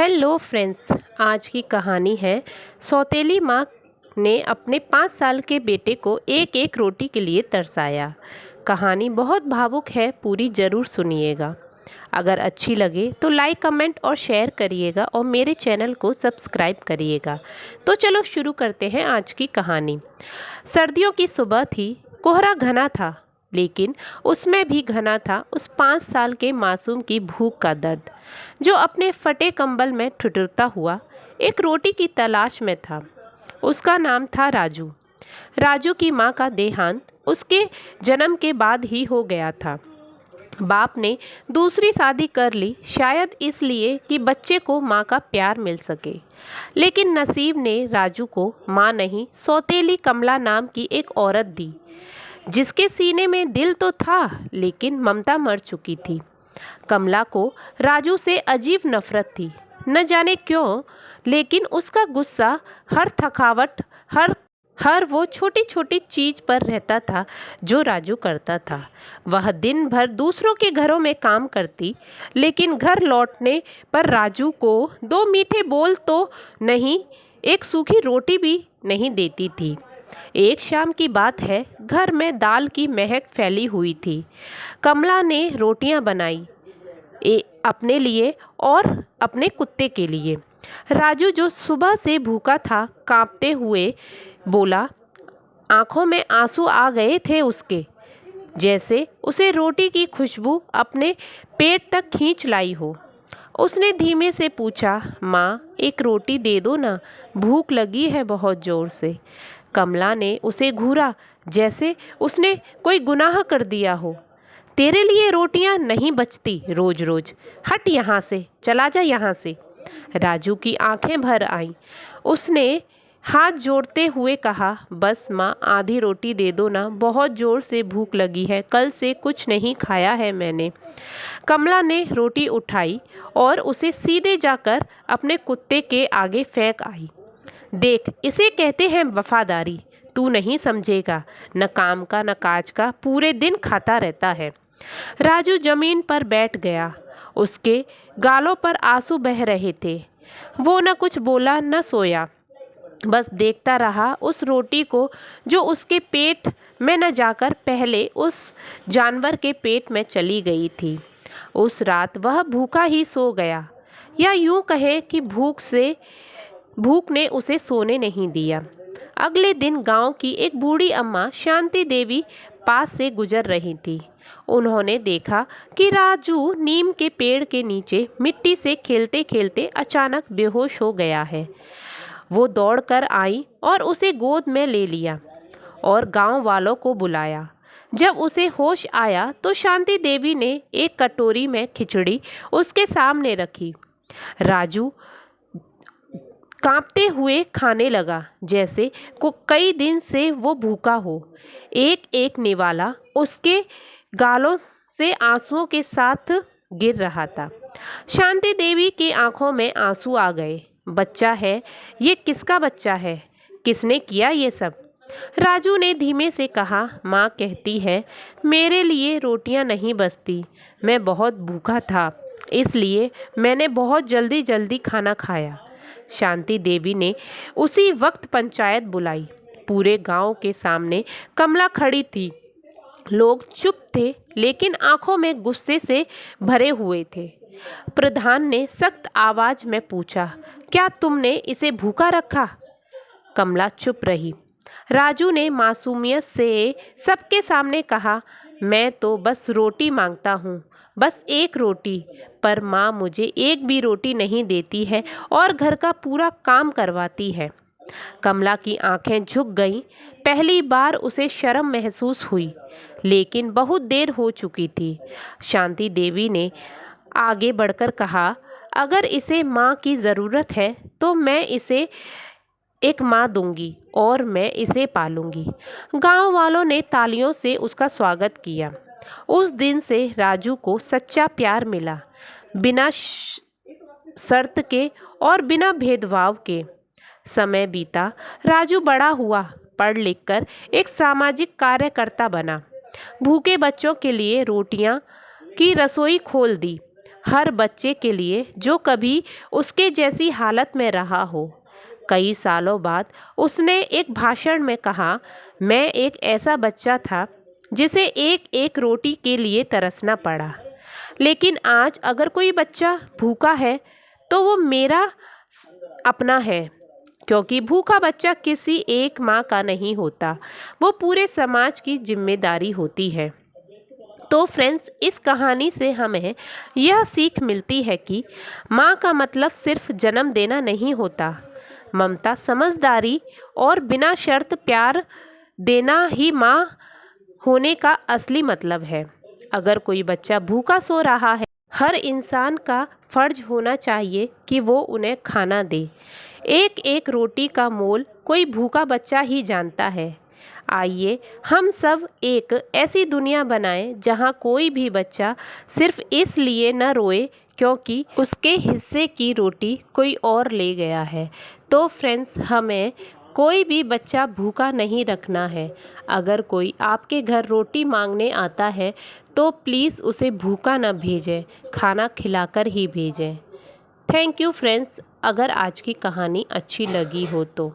Hello friends, आज की कहानी है सौतेली माँ ने अपने 5 साल के बेटे को एक एक रोटी के लिए तरसाया। कहानी बहुत भावुक है, पूरी ज़रूर सुनिएगा। अगर अच्छी लगे तो लाइक कमेंट और शेयर करिएगा और मेरे चैनल को सब्सक्राइब करिएगा। तो चलो शुरू करते हैं आज की कहानी। सर्दियों की सुबह थी, कोहरा घना था, लेकिन उसमें भी घना था उस 5 साल के मासूम की भूख का दर्द, जो अपने फटे कंबल में ठिठुरता हुआ एक रोटी की तलाश में था। उसका नाम था राजू। राजू की माँ का देहांत उसके जन्म के बाद ही हो गया था। बाप ने दूसरी शादी कर ली, शायद इसलिए कि बच्चे को माँ का प्यार मिल सके। लेकिन नसीब ने राजू को माँ नहीं, सौतेली कमला नाम की एक औरत दी, जिसके सीने में दिल तो था लेकिन ममता मर चुकी थी। कमला को राजू से अजीब नफरत थी, न जाने क्यों, लेकिन उसका गुस्सा हर थकावट, हर वो छोटी छोटी चीज पर रहता था जो राजू करता था। वह दिन भर दूसरों के घरों में काम करती, लेकिन घर लौटने पर राजू को 2 मीठे बोल तो नहीं, एक सूखी रोटी भी नहीं देती थी। एक शाम की बात है, घर में दाल की महक फैली हुई थी। कमला ने रोटियां बनाई, अपने लिए और अपने कुत्ते के लिए। राजू, जो सुबह से भूखा था, कांपते हुए बोला। आंखों में आंसू आ गए थे उसके, जैसे उसे रोटी की खुशबू अपने पेट तक खींच लाई हो। उसने धीमे से पूछा, माँ, एक रोटी दे दो ना, भूख लगी है बहुत ज़ोर से। कमला ने उसे घूरा, जैसे उसने कोई गुनाह कर दिया हो। तेरे लिए रोटियां नहीं बचती रोज रोज, हट यहाँ से, चला जा यहाँ से। राजू की आंखें भर आईं। उसने हाथ जोड़ते हुए कहा, बस माँ, आधी रोटी दे दो ना, बहुत ज़ोर से भूख लगी है, कल से कुछ नहीं खाया है मैंने। कमला ने रोटी उठाई और उसे सीधे जाकर अपने कुत्ते के आगे फेंक आई। देख, इसे कहते हैं वफादारी, तू नहीं समझेगा, न काम का न काज का, पूरे दिन खाता रहता है। राजू जमीन पर बैठ गया। उसके गालों पर आंसू बह रहे थे। वो न कुछ बोला न सोया, बस देखता रहा उस रोटी को जो उसके पेट में न जाकर पहले उस जानवर के पेट में चली गई थी। उस रात वह भूखा ही सो गया, या यूं कहे कि भूख ने उसे सोने नहीं दिया। अगले दिन गांव की एक बूढ़ी अम्मा शांति देवी पास से गुजर रही थी। उन्होंने देखा कि राजू नीम के पेड़ के नीचे मिट्टी से खेलते खेलते अचानक बेहोश हो गया है। वो दौड़कर आई और उसे गोद में ले लिया और गांव वालों को बुलाया। जब उसे होश आया तो शांति देवी ने एक कटोरी में खिचड़ी उसके सामने रखी। राजू कांपते हुए खाने लगा, जैसे कई दिन से वो भूखा हो। एक एक निवाला उसके गालों से आंसुओं के साथ गिर रहा था। शांति देवी की आंखों में आंसू आ गए। बच्चा है, ये किसका बच्चा है? किसने किया ये सब? राजू ने धीमे से कहा, माँ कहती है मेरे लिए रोटियां नहीं बचती, मैं बहुत भूखा था, इसलिए मैंने बहुत जल्दी जल्दी खाना खाया। शांति देवी ने उसी वक्त पंचायत बुलाई। पूरे गांव के सामने कमला खड़ी थी। लोग चुप थे, लेकिन आंखों में गुस्से से भरे हुए थे। प्रधान ने सख्त आवाज में पूछा, क्या तुमने इसे भूखा रखा? कमला चुप रही। राजू ने मासूमियत से सबके सामने कहा, मैं तो बस रोटी मांगता हूँ, बस एक रोटी, पर माँ मुझे एक भी रोटी नहीं देती है और घर का पूरा काम करवाती है। कमला की आंखें झुक गईं। पहली बार उसे शर्म महसूस हुई, लेकिन बहुत देर हो चुकी थी। शांति देवी ने आगे बढ़कर कहा, अगर इसे माँ की ज़रूरत है तो मैं इसे एक माँ दूंगी और मैं इसे पालूंगी। गांव वालों ने तालियों से उसका स्वागत किया। उस दिन से राजू को सच्चा प्यार मिला, बिना शर्त के और बिना भेदभाव के। समय बीता, राजू बड़ा हुआ, पढ़ लिखकर एक सामाजिक कार्यकर्ता बना। भूखे बच्चों के लिए रोटियां की रसोई खोल दी। हर बच्चे के लिए जो कभी उसके जैसी हालत में रहा हो। कई सालों बाद उसने एक भाषण में कहा, मैं एक ऐसा बच्चा था जिसे एक एक रोटी के लिए तरसना पड़ा, लेकिन आज अगर कोई बच्चा भूखा है तो वो मेरा अपना है, क्योंकि भूखा बच्चा किसी एक माँ का नहीं होता, वो पूरे समाज की जिम्मेदारी होती है। तो फ्रेंड्स, इस कहानी से हमें यह सीख मिलती है कि माँ का मतलब सिर्फ जन्म देना नहीं होता। ममता, समझदारी और बिना शर्त प्यार देना ही माँ होने का असली मतलब है। अगर कोई बच्चा भूखा सो रहा है, हर इंसान का फर्ज होना चाहिए कि वो उन्हें खाना दे। एक एक रोटी का मोल कोई भूखा बच्चा ही जानता है। आइए हम सब एक ऐसी दुनिया बनाएं जहां कोई भी बच्चा सिर्फ इसलिए न रोए क्योंकि उसके हिस्से की रोटी कोई और ले गया है। तो फ्रेंड्स, हमें कोई भी बच्चा भूखा नहीं रखना है। अगर कोई आपके घर रोटी मांगने आता है तो प्लीज़ उसे भूखा न भेजें, खाना खिलाकर ही भेजें। Thank you friends. अगर आज की कहानी अच्छी लगी हो तो